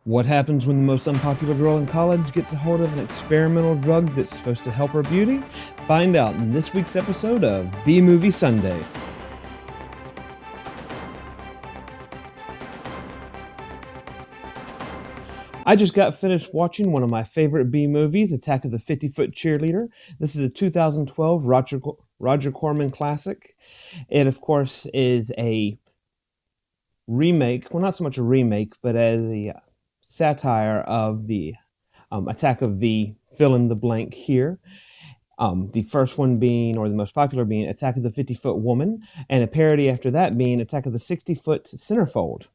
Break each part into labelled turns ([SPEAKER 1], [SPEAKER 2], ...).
[SPEAKER 1] What happens when the most unpopular girl in college gets a hold of an experimental drug that's supposed to help her beauty? Find out in this week's episode of B-Movie Sunday. I just got finished watching one of my favorite B-movies, Attack of the 50-Foot Cheerleader. This is a 2012 Roger Corman classic. It, of course, is a remake, well, not so much a remake, but as a satire of the Attack of the fill-in-the-blank here. The first one being, or the most popular being, Attack of the 50-Foot Woman, and a parody after that being Attack of the 60-Foot Centerfold.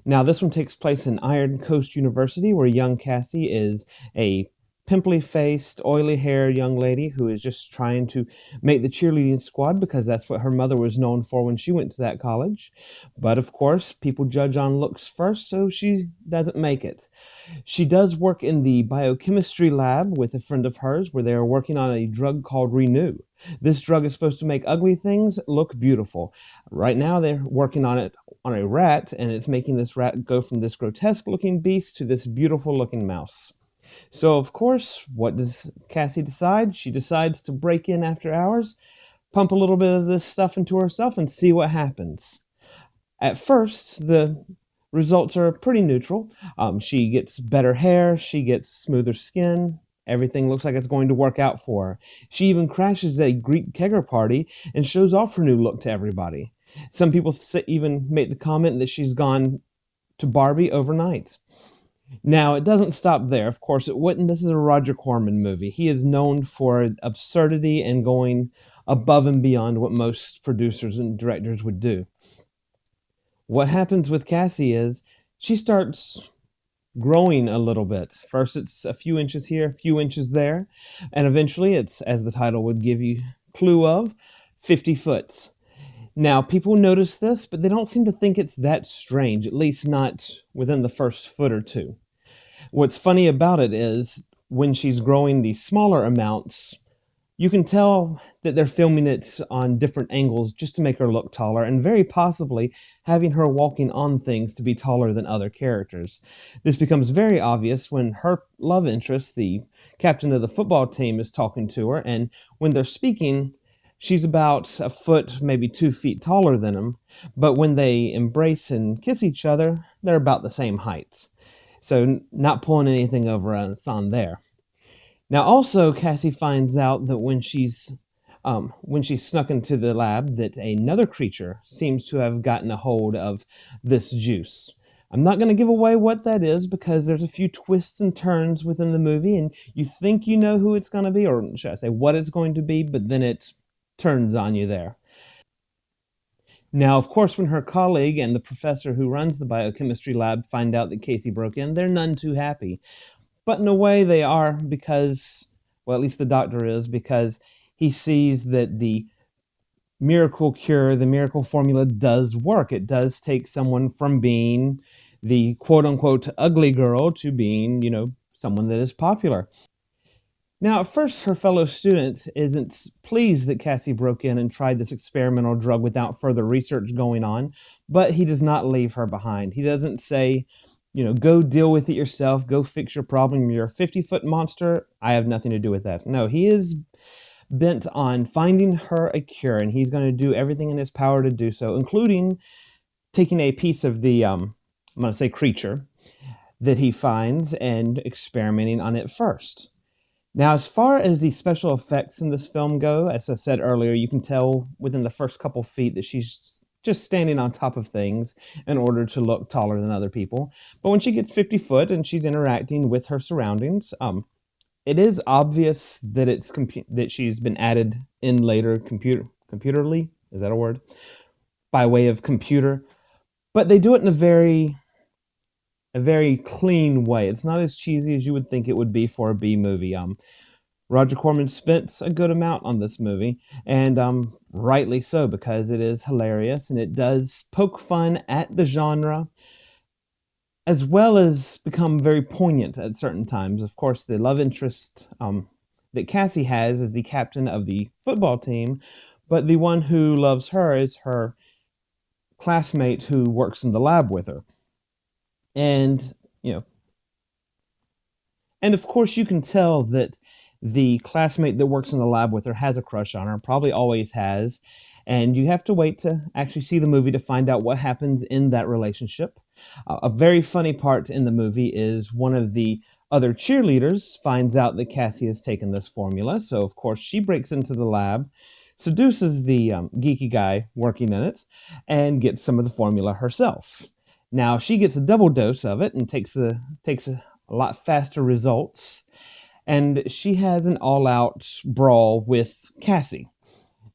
[SPEAKER 1] Now, this one takes place in Iron Coast University, where young Cassie is a pimply-faced, oily-haired young lady who is just trying to make the cheerleading squad because that's what her mother was known for when she went to that college. But, of course, people judge on looks first, so she doesn't make it. She does work in the biochemistry lab with a friend of hers where they are working on a drug called Renew. This drug is supposed to make ugly things look beautiful. Right now, they're working on it on a rat, and it's making this rat go from this grotesque-looking beast to this beautiful-looking mouse. So, of course, what does Cassie decide? She decides to break in after hours, pump a little bit of this stuff into herself, and see what happens. At first, the results are pretty neutral. She gets better hair, she gets smoother skin, everything looks like it's going to work out for her. She even crashes a Greek kegger party and shows off her new look to everybody. Some people even make the comment that she's gone to Barbie overnight. Now, it doesn't stop there. Of course, it wouldn't. This is a Roger Corman movie. He is known for absurdity and going above and beyond what most producers and directors would do. What happens with Cassie is she starts growing a little bit. First, it's a few inches here, a few inches there, and eventually it's, as the title would give you clue of, 50 foot. Now, people notice this, but they don't seem to think it's that strange, at least not within the first foot or two. What's funny about it is when she's growing these smaller amounts, you can tell that they're filming it on different angles just to make her look taller, and very possibly having her walking on things to be taller than other characters. This becomes very obvious when her love interest, the captain of the football team, is talking to her, and when they're speaking, she's about a foot, maybe 2 feet taller than him, but when they embrace and kiss each other, they're about the same height. So not pulling anything over us on there. Now also, Cassie finds out that when she's snuck into the lab, that another creature seems to have gotten a hold of this juice. I'm not going to give away what that is because there's a few twists and turns within the movie, and you think you know who it's going to be, or should I say what it's going to be, but then it turns on you there. Now, of course, when her colleague and the professor who runs the biochemistry lab find out that Casey broke in, they're none too happy. But in a way they are because, well, at least the doctor is, because he sees that the miracle cure, the miracle formula does work. It does take someone from being the quote-unquote ugly girl to being, someone that is popular. Now, at first, her fellow student isn't pleased that Cassie broke in and tried this experimental drug without further research going on, but he does not leave her behind. He doesn't say, go deal with it yourself, go fix your problem, you're a 50-foot monster, I have nothing to do with that. No, he is bent on finding her a cure, and he's going to do everything in his power to do so, including taking a piece of the, creature that he finds and experimenting on it first. Now, as far as the special effects in this film go, as I said earlier, you can tell within the first couple feet that she's just standing on top of things in order to look taller than other people. But when she gets 50 foot and she's interacting with her surroundings, it is obvious that that she's been added in later computerly, is that a word? By way of computer. But they do it in a very clean way. It's not as cheesy as you would think it would be for a B movie. Roger Corman spent a good amount on this movie, and rightly so, because it is hilarious and it does poke fun at the genre, as well as become very poignant at certain times. Of course, the love interest that Cassie has is the captain of the football team, but the one who loves her is her classmate who works in the lab with her. And, And of course, you can tell that the classmate that works in the lab with her has a crush on her, probably always has. And you have to wait to actually see the movie to find out what happens in that relationship. A very funny part in the movie is one of the other cheerleaders finds out that Cassie has taken this formula. So, of course, she breaks into the lab, seduces the geeky guy working in it, and gets some of the formula herself. Now, she gets a double dose of it and takes a lot faster results, and she has an all-out brawl with Cassie.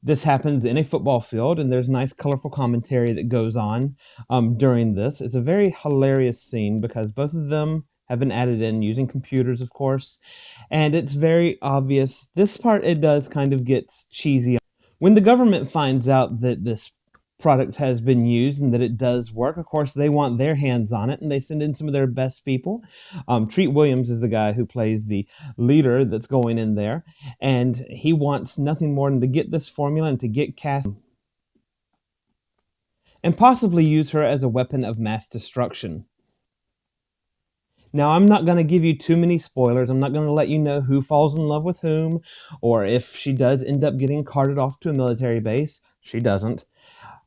[SPEAKER 1] This happens in a football field, and there's nice, colorful commentary that goes on during this. It's a very hilarious scene because both of them have been added in using computers, of course, and it's very obvious. This part, it does kind of get cheesy. When the government finds out that this product has been used and that it does work, of course, they want their hands on it and they send in some of their best people. Treat Williams is the guy who plays the leader that's going in there, and he wants nothing more than to get this formula and to get Cassie and possibly use her as a weapon of mass destruction. Now, I'm not going to give you too many spoilers. I'm not going to let you know who falls in love with whom, or if she does end up getting carted off to a military base. She doesn't.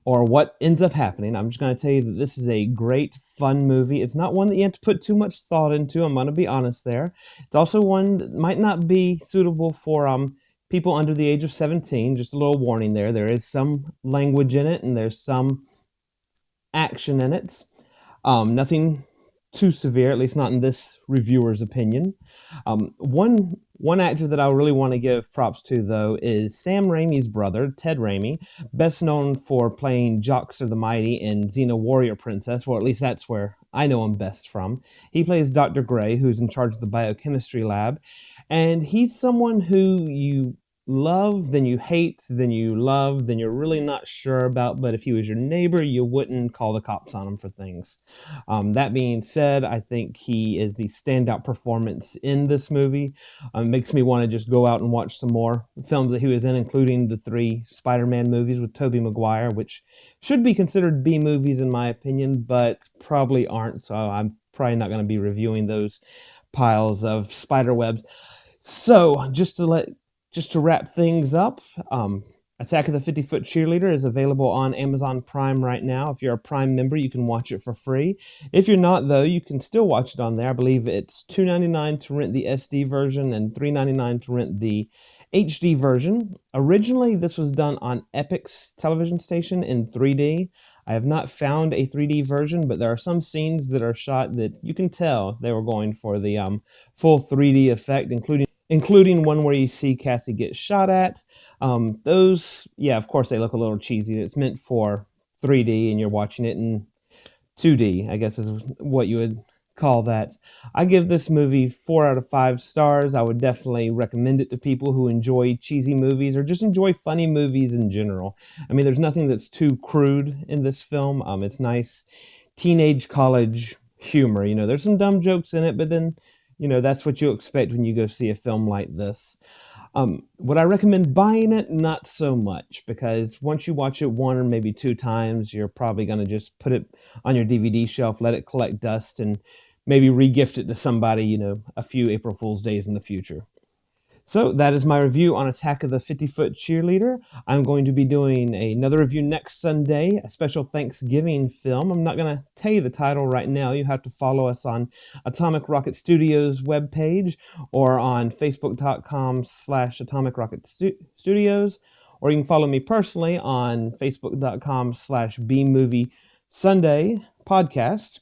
[SPEAKER 1] Or what ends up happening. I'm just going to tell you that this is a great, fun movie. It's not one that you have to put too much thought into. I'm going to be honest there. It's also one that might not be suitable for people under the age of 17. Just a little warning there. There is some language in it, and there's some action in it. Nothing too severe, at least not in this reviewer's opinion. One actor that I really want to give props to, though, is Sam Raimi's brother, Ted Raimi, best known for playing Joxer the Mighty in Xena Warrior Princess, or at least that's where I know him best from. He plays Dr. Gray, who's in charge of the biochemistry lab, and he's someone who you love, then you hate, then you love, then you're really not sure about, but if he was your neighbor, you wouldn't call the cops on him for things. That being said, I think he is the standout performance in this movie. Makes me want to just go out and watch some more films that he was in, including the 3 Spider-Man movies with Tobey Maguire, which should be considered B movies in my opinion, but probably aren't, so I'm probably not going to be reviewing those piles of spider webs. So, just to wrap things up, Attack of the 50-Foot Cheerleader is available on Amazon Prime right now. If you're a Prime member, you can watch it for free. If you're not, though, you can still watch it on there. I believe it's $2.99 to rent the SD version and $3.99 to rent the HD version. Originally, this was done on Epix television station in 3D. I have not found a 3D version, but there are some scenes that are shot that you can tell they were going for the full 3D effect, including one where you see Cassie get shot at. Those, yeah, of course, they look a little cheesy. It's meant for 3D, and you're watching it in 2D, I guess is what you would call that. I give this movie 4 out of 5 stars. I would definitely recommend it to people who enjoy cheesy movies or just enjoy funny movies in general. I mean, there's nothing that's too crude in this film. It's nice teenage college humor. You know, there's some dumb jokes in it, but then, you know, that's what you expect when you go see a film like this. Would I recommend buying it? Not so much, because once you watch it 1 or maybe 2 times, you're probably going to just put it on your DVD shelf, let it collect dust, and maybe re-gift it to somebody, you know, a few April Fool's Days in the future. So that is my review on Attack of the 50-Foot Cheerleader. I'm going to be doing another review next Sunday, a special Thanksgiving film. I'm not going to tell you the title right now. You have to follow us on Atomic Rocket Studios webpage or on facebook.com/Atomic Rocket Studios, or you can follow me personally on facebook.com/bmoviesundaypodcast.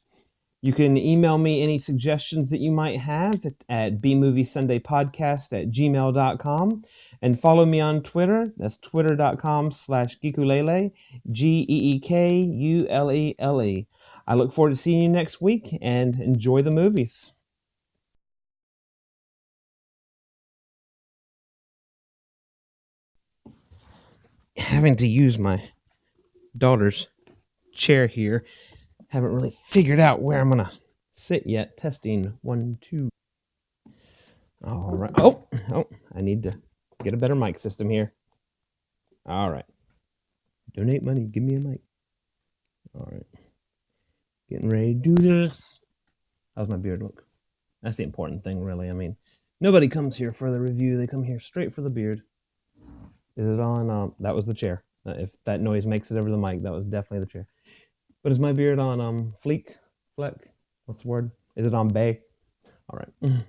[SPEAKER 1] You can email me any suggestions that you might have at bmoviesundaypodcast@gmail.com, and follow me on Twitter. That's twitter.com/geekulele, GEEKULELE. I look forward to seeing you next week, and enjoy the movies. Having to use my daughter's chair here. Haven't really figured out where I'm going to sit yet. Testing 1, 2. All right. Oh, I need to get a better mic system here. All right. Donate money. Give me a mic. All right. Getting ready to do this. How's my beard look? That's the important thing, really. I mean, nobody comes here for the review. They come here straight for the beard. Is it on? That was the chair. If that noise makes it over the mic, that was definitely the chair. But is my beard on fleek? Fleck? What's the word? Is it on bay? All right.